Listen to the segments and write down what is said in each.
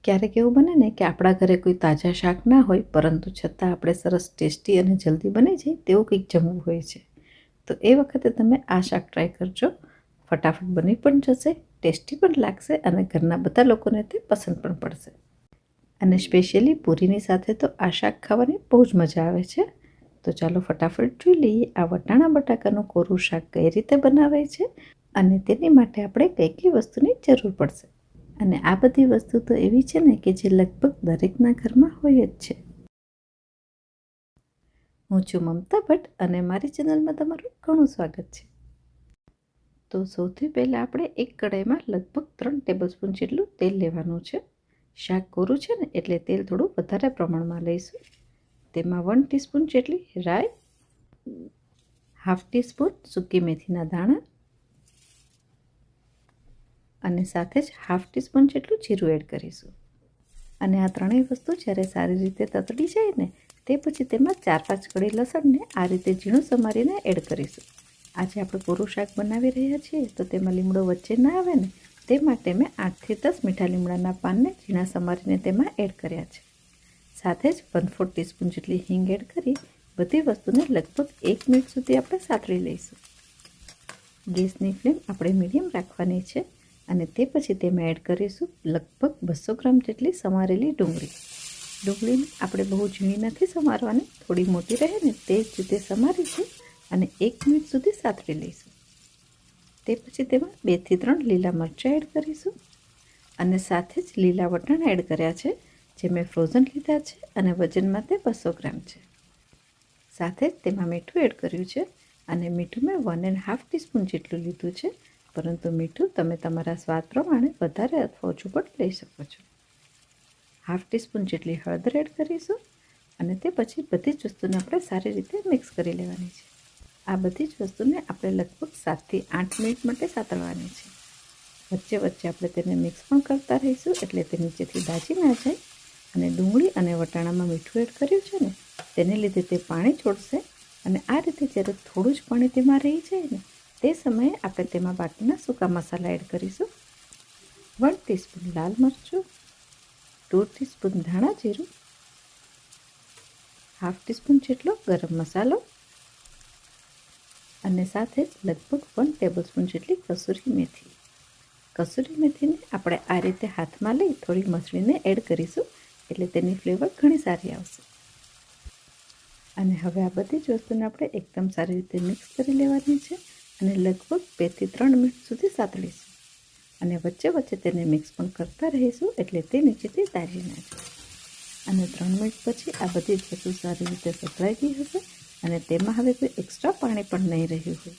ક્યારેક એવું બને ને કે આપણા ઘરે કોઈ તાજા શાક ના હોય, પરંતુ છતાં આપણે સરસ ટેસ્ટી અને જલ્દી બની જાય તેવું કંઈક જમવું હોય છે. તો એ વખતે તમે આ શાક ટ્રાય કરજો. ફટાફટ બની પણ જશે, ટેસ્ટી પણ લાગશે અને ઘરના બધા લોકોને તે પસંદ પણ પડશે. અને સ્પેશિયલી પૂરીની સાથે તો આ શાક ખાવાની બહુ જ મજા આવે છે. તો ચાલો ફટાફટ જોઈ લઈએ આ વટાણા બટાકાનું કોરું શાક કઈ રીતે બનાવાય છે અને તેની માટે આપણે કઈ કઈ વસ્તુની જરૂર પડશે. અને આ બધી વસ્તુ તો એવી છે ને કે જે લગભગ દરેકના ઘરમાં હોય જ છે. હું છું મમતા ભટ્ટ અને મારી ચેનલમાં તમારું ઘણું સ્વાગત છે. તો સૌથી પહેલાં આપણે એક કઢાઈમાં લગભગ 3 ટેબલસ્પૂન જેટલું તેલ લેવાનું છે. શાક કોરું છે ને એટલે તેલ થોડું વધારે પ્રમાણમાં લઈશું. તેમાં 1 ટીસ્પૂન જેટલી રાઈ, 1/2 ટીસ્પૂન સૂકી મેથીના દાણા અને સાથે જ 1/2 ટીસ્પૂન જેટલું જીરું એડ કરીશું. અને આ ત્રણેય વસ્તુ જ્યારે સારી રીતે તતડી જાય ને તે પછી તેમાં 4-5 કળી લસણને આ રીતે ઝીણું સમારીને એડ કરીશું. આજે આપણે કોરું શાક બનાવી રહ્યા છીએ તો તેમાં લીમડો વચ્ચે ના આવે ને તે માટે મેં 8 થી 10 મીઠા લીમડાના પાનને ઝીણા સમારીને તેમાં એડ કર્યા છે. સાથે જ 1/4 ટીસ્પૂન જેટલી હિંગ એડ કરી બધી વસ્તુને લગભગ 1 મિનિટ સુધી આપણે સાતળી લઈશું. ગેસની ફ્લેમ આપણે મીડિયમ રાખવાની છે. અને તે પછી તેમાં એડ કરીશું લગભગ 200 ગ્રામ જેટલી સમારેલી ડુંગળી. ડુંગળીને આપણે બહુ ઝીણી નથી સમારવાની, થોડી મોટી રહે ને તે જ રીતે સમારીશું અને 1 મિનિટ સુધી સાતળી લઈશું. તે પછી તેમાં 2 થી 3 લીલા મરચાં એડ કરીશું અને સાથે જ લીલા વટાણા એડ કર્યા છે, જે મેં ફ્રોઝન લીધા છે અને વજનમાં તે 200 ગ્રામ છે. સાથે જ તેમાં મીઠું એડ કર્યું છે અને મીઠું મેં 1.5 ટીસ્પૂન જેટલું લીધું છે, પરંતુ મીઠું તમે તમારા સ્વાદ પ્રમાણે વધારે અથવા ઓછું પણ લઈ શકો છો. 1/2 ટીસ્પૂન જેટલી હળદર એડ કરીશું અને તે પછી બધી જ વસ્તુને આપણે સારી રીતે મિક્સ કરી લેવાની છે. આ બધી જ વસ્તુને આપણે લગભગ 7 થી 8 મિનિટ માટે સાતળવાની છે. વચ્ચે વચ્ચે આપણે તેને મિક્સ પણ કરતા રહીશું એટલે તે નીચેથી દાજી ના જાય. અને ડુંગળી અને વટાણામાં મીઠું એડ કર્યું છે ને તેને લીધે તે પાણી છોડશે અને આ રીતે જ્યારે થોડું જ પાણી તેમાં રહી જાય ને તે સમયે આપણે તેમાં બાકીના સૂકા મસાલા એડ કરીશું. 1 ટીસ્પૂન લાલ મરચું, 2 ટીસ્પૂન ધાણા જીરું, 1/2 ટીસ્પૂન જેટલો ગરમ મસાલો અને સાથે જ લગભગ 1 ટેબલસ્પૂન જેટલી કસૂરી મેથી. કસૂરી મેથીને આપણે આ રીતે હાથમાં લઈ થોડી મસળીને એડ કરીશું એટલે તેની ફ્લેવર ઘણી સારી આવશે. અને હવે આ બધી જ વસ્તુને આપણે એકદમ સારી રીતે મિક્સ કરી લેવાની છે અને લગભગ 2 થી 3 મિનિટ સુધી સાતળીશું. અને વચ્ચે વચ્ચે તેને મિક્સ પણ કરતા રહીશું એટલે તે નીચેથી દાજી ના જાય. અને 3 મિનિટ પછી આ બધી જ વસ્તુ સારી રીતે સતળાઈ ગઈ હશે અને તેમાં હવે કોઈ એક્સ્ટ્રા પાણી પણ નહીં રહ્યું હોય.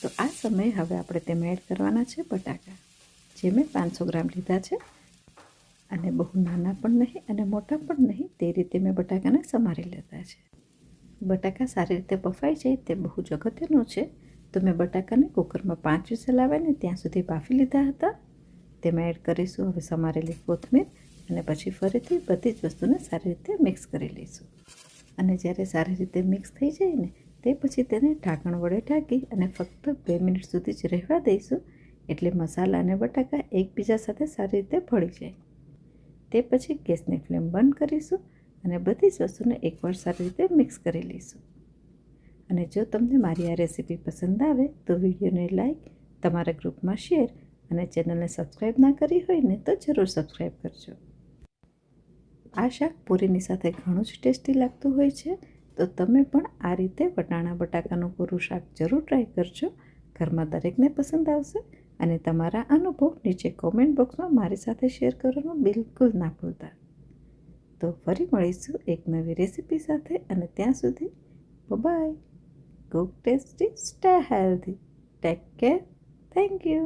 તો આ સમયે હવે આપણે તેમાં એડ કરવાના છે બટાકા, જે મેં 500 ગ્રામ લીધા છે. અને બહુ નાના પણ નહીં અને મોટા પણ નહીં તે રીતે મેં બટાકાને સમારી લીધા છે. બટાકા સારી રીતે બફાઈ જાય તે બહુ જ અગત્યનું છે. તો મેં બટાકાને કુકરમાં 5 વિસલ આવે ને ત્યાં સુધી બાફી લીધા હતા. તેમાં એડ કરીશું હવે સમારેલી કોથમીર અને પછી ફરીથી બધી જ વસ્તુને સારી રીતે મિક્સ કરી લઈશું. અને જ્યારે સારી રીતે મિક્સ થઈ જાય ને તે પછી તેને ઢાંકણ વડે ઢાંકી અને ફક્ત 2 મિનિટ સુધી જ રહેવા દઈશું એટલે મસાલા અને બટાકા એકબીજા સાથે સારી રીતે ભળી જાય. તે પછી ગેસની ફ્લેમ બંધ કરીશું અને બધી જ વસ્તુને એકવાર સારી રીતે મિક્સ કરી લઈશું. અને જો તમને મારી આ રેસીપી પસંદ આવે તો વિડીયોને લાઈક, તમારા ગ્રુપમાં શેર અને ચેનલને સબસ્ક્રાઈબ ના કરી હોય ને તો જરૂર સબસ્ક્રાઈબ કરજો. આ શાક પૂરીની સાથે ઘણું જ ટેસ્ટી લાગતું હોય છે. તો તમે પણ આ રીતે વટાણા બટાકાનું કોરું શાક જરૂર ટ્રાય કરજો. ઘરમાં દરેકને પસંદ આવશે. અને તમારા અનુભવ નીચે કોમેન્ટ બોક્સમાં મારી સાથે શેર કરવાનું બિલકુલ ના ભૂલતા. તો ફરી મળીશું એક નવી રેસીપી સાથે અને ત્યાં સુધી by. Cook tasty, stay healthy. Take care. Thank you.